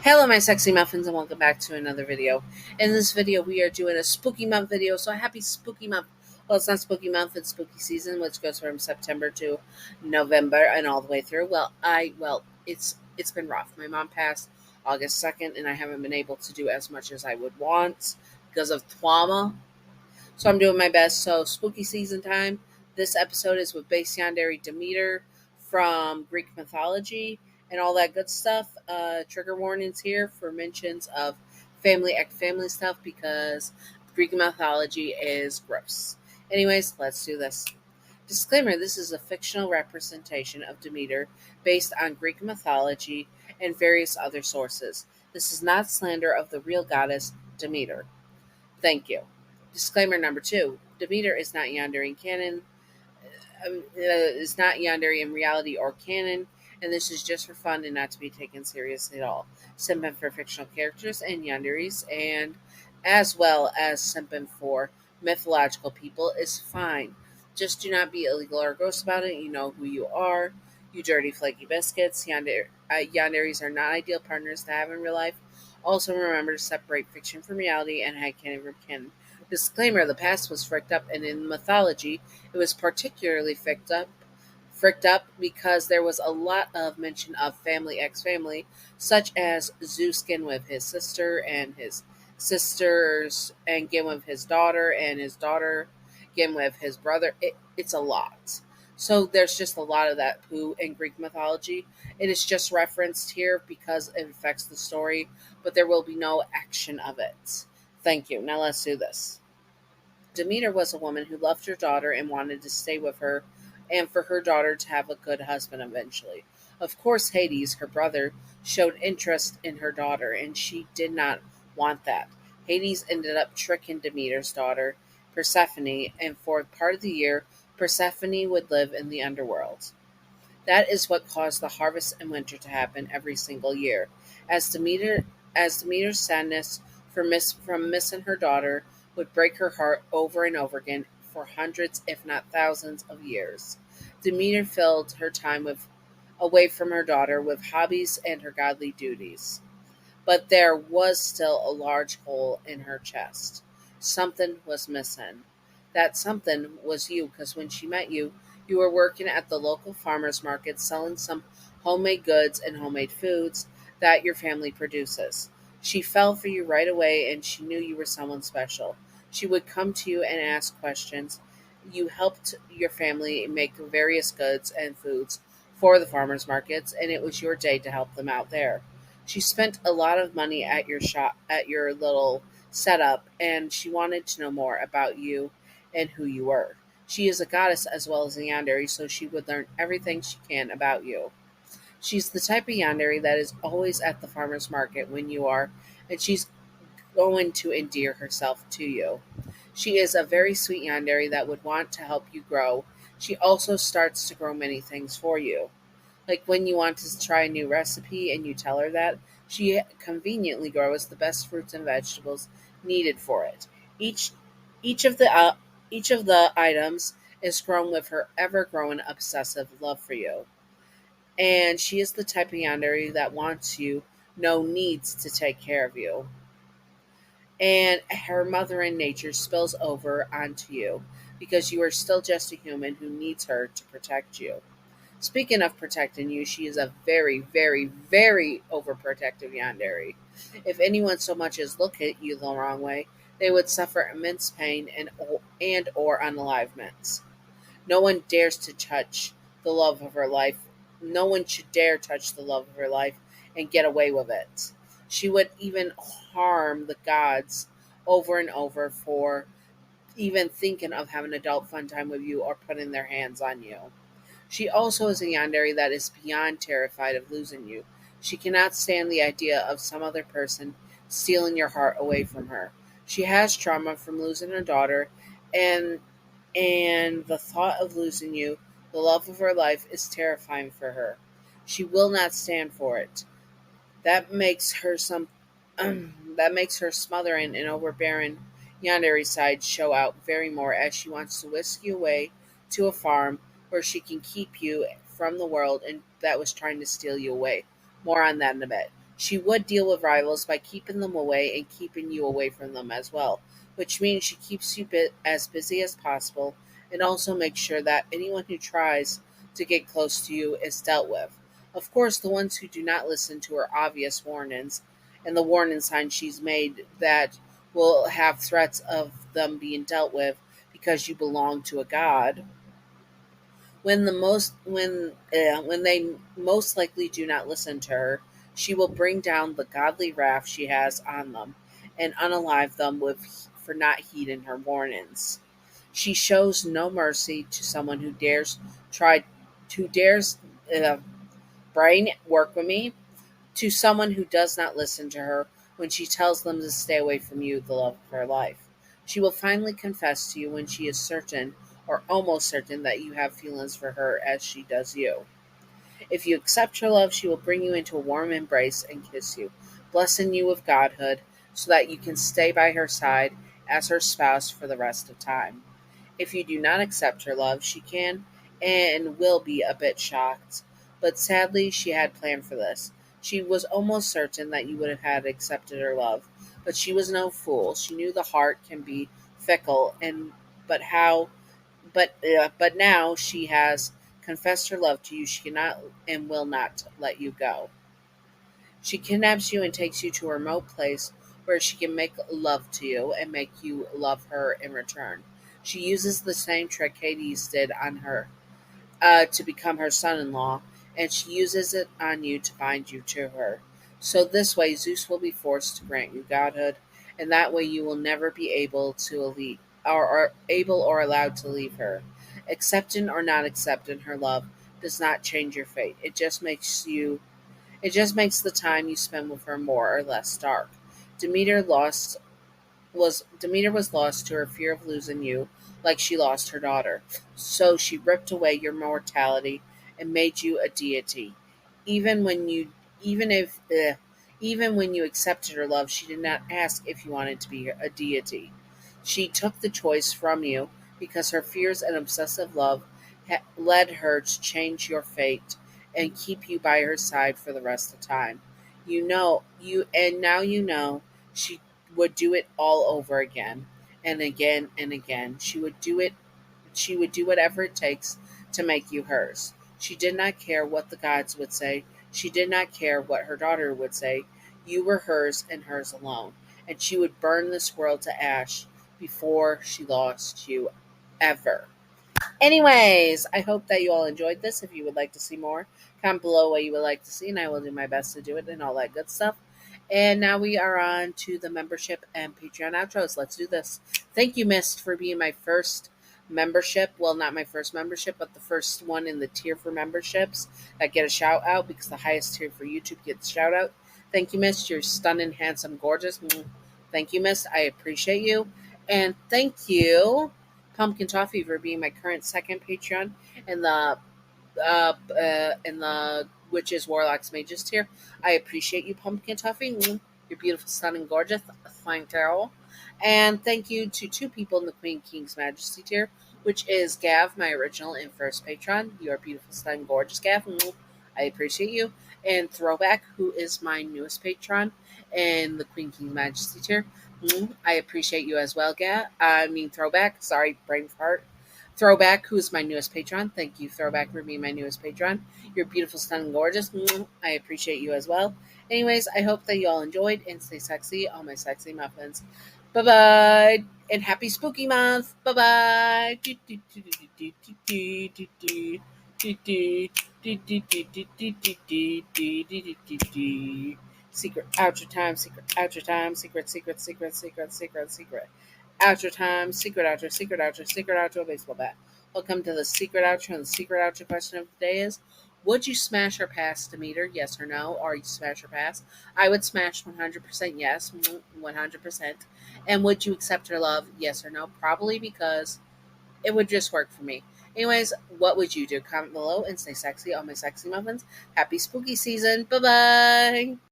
Hello my sexy muffins and welcome back to another video. In this video we are doing a spooky month video, so happy spooky month. Well, it's not spooky month, it's spooky season, which goes from September to November and all the way through. It's been rough. My mom passed August 2nd and I haven't been able to do as much as I would want because of trauma. So I'm doing my best. So spooky season time. This episode is with base Yandere Demeter from Greek mythology and all that good stuff. Trigger warnings here for mentions of family stuff because Greek mythology is gross. Anyways, let's do this. Disclaimer: this is a fictional representation of Demeter based on Greek mythology and various other sources. This is not slander of the real goddess Demeter. Thank you. Disclaimer number two: Demeter is not Yandere in canon. Is not Yandere in reality or canon, and this is just for fun and not to be taken seriously at all. Simping for fictional characters and Yanderes, and as well as simping for mythological people is fine. Just do not be illegal or gross about it. You know who you are. You dirty flaky biscuits. Yanderes are not ideal partners to have in real life. Also, remember to separate fiction from reality and headcanon from canon. Disclaimer: the past was fricked up, and in mythology, it was particularly fricked up because there was a lot of mention of family x family, such as Zeus skin with his sister and his sisters, and Gim with his daughter, and his daughter Gim with his brother. It's a lot. So there's just a lot of that poo in Greek mythology. It is just referenced here because it affects the story, but there will be no action of it. Thank you. Now let's do this. Demeter was a woman who loved her daughter and wanted to stay with her and for her daughter to have a good husband eventually. Of course, Hades, her brother, showed interest in her daughter and she did not want that. Hades ended up tricking Demeter's daughter, Persephone, and for part of the year, Persephone would live in the underworld. That is what caused the harvest and winter to happen every single year. As Demeter's sadness from missing her daughter would break her heart over and over again for hundreds, if not thousands, of years. Demeter filled her time away from her daughter with hobbies and her godly duties. But there was still a large hole in her chest. Something was missing. That something was you, because when she met you, you were working at the local farmer's market selling some homemade goods and homemade foods that your family produces. She fell for you right away and she knew you were someone special. She would come to you and ask questions. You helped your family make various goods and foods for the farmers markets, and it was your day to help them out there. She spent a lot of money at your shop, at your little setup, and she wanted to know more about you and who you were. She is a goddess as well as a yandere, so she would learn everything she can about you. She's the type of yandere that is always at the farmer's market when you are, and she's going to endear herself to you. She is a very sweet yandere that would want to help you grow. She also starts to grow many things for you. Like when you want to try a new recipe and you tell her that, she conveniently grows the best fruits and vegetables needed for it. Each each of the uh, each of the items is grown with her ever-growing obsessive love for you. And she is the type of yandere that wants you, no needs to take care of you. And her mother in nature spills over onto you because you are still just a human who needs her to protect you. Speaking of protecting you, she is a very, very, very overprotective yandere. If anyone so much as look at you the wrong way, they would suffer immense pain and or unalivement. No one dares to touch the love of her life. No one should dare touch the love of her life and get away with it. She would even harm the gods over and over for even thinking of having adult fun time with you or putting their hands on you. She also is a yandere that is beyond terrified of losing you. She cannot stand the idea of some other person stealing your heart away from her. She has trauma from losing her daughter, and the thought of losing you, the love of her life, is terrifying for her. She will not stand for it. That makes her some that makes her smothering and overbearing yandere side show out very more as she wants to whisk you away to a farm where she can keep you from the world and that was trying to steal you away. More on that in a bit. She would deal with rivals by keeping them away and keeping you away from them as well, which means she keeps you as busy as possible and also makes sure that anyone who tries to get close to you is dealt with. Of course, the ones who do not listen to her obvious warnings and the warning signs she's made that will have threats of them being dealt with because you belong to a god. When they most likely do not listen to her, she will bring down the godly wrath she has on them and unalive them with for not heeding her warnings. She shows no mercy to someone try who dares uh, brain work with me, to someone who does not listen to her when she tells them to stay away from you, the love of her life. She will finally confess to you when she is certain or almost certain that you have feelings for her as she does you. If you accept her love, she will bring you into a warm embrace and kiss you, blessing you with godhood so that you can stay by her side as her spouse for the rest of time. If you do not accept her love, she can and will be a bit shocked. But sadly, she had planned for this. She was almost certain that you would have had accepted her love, but she was no fool. She knew the heart can be fickle, and but how, but now she has confessed her love to you. She cannot and will not let you go. She kidnaps you and takes you to a remote place where she can make love to you and make you love her in return. She uses the same trick Hades did on her to become her son in law, and she uses it on you to bind you to her. So, this way, Zeus will be forced to grant you godhood, and that way you will never be able to or able or allowed to leave her. Accepting or not accepting her love does not change your fate. It just makes the time you spend with her more or less dark. Demeter lost Demeter was lost to her fear of losing you, like she lost her daughter. So she ripped away your mortality and made you a deity. Even when you even if even when you accepted her love, she did not ask if you wanted to be a deity. She took the choice from you because her fears and obsessive love led her to change your fate and keep you by her side for the rest of time. Now you know she would do it all over again and again and again. She would do whatever it takes to make you hers. She did not care what the gods would say. She did not care what her daughter would say. You were hers and hers alone. And she would burn this world to ash before she lost you ever. Anyways, I hope that you all enjoyed this. If you would like to see more, comment below what you would like to see, and I will do my best to do it and all that good stuff. And now we are on to the membership and Patreon outros. Let's do this. Thank you, Mist, for being my first membership. Well, not my first membership, but the first one in the tier for memberships that get a shout out because the highest tier for YouTube gets a shout out. Thank you, Mist. You're stunning, handsome, gorgeous. Thank you, Mist. I appreciate you. And thank you, Pumpkin Toffee, for being my current second Patreon in the witches, warlocks, mages tier. I appreciate you, Pumpkin Toffee. You're beautiful, stunning, gorgeous. Thank you. And thank you to two people in the Queen King's Majesty tier, which is Gav, my original and first patron. You are beautiful, stunning, gorgeous, Gav. I appreciate you. And Throwback, who is my newest patron in the Queen King's Majesty tier. I appreciate you as well, Throwback. Sorry, brain fart. Throwback, who is my newest patron. Thank you, Throwback, for being my newest patron. You're beautiful, stunning, gorgeous. I appreciate you as well. Anyways, I hope that you all enjoyed and stay sexy, all my sexy muffins. Bye bye, and happy spooky month. Bye bye. Secret outro time, secret outro time, secret outro time, secret outro, baseball bat. Welcome to the secret outro, and the secret outro question of the day is: would you smash or pass Demeter? Yes or no? Or you smash or pass? I would smash 100% yes, 100%. And would you accept her love? Yes or no? Probably, because it would just work for me. Anyways, what would you do? Comment below and stay sexy, all my sexy muffins. Happy spooky season. Bye bye.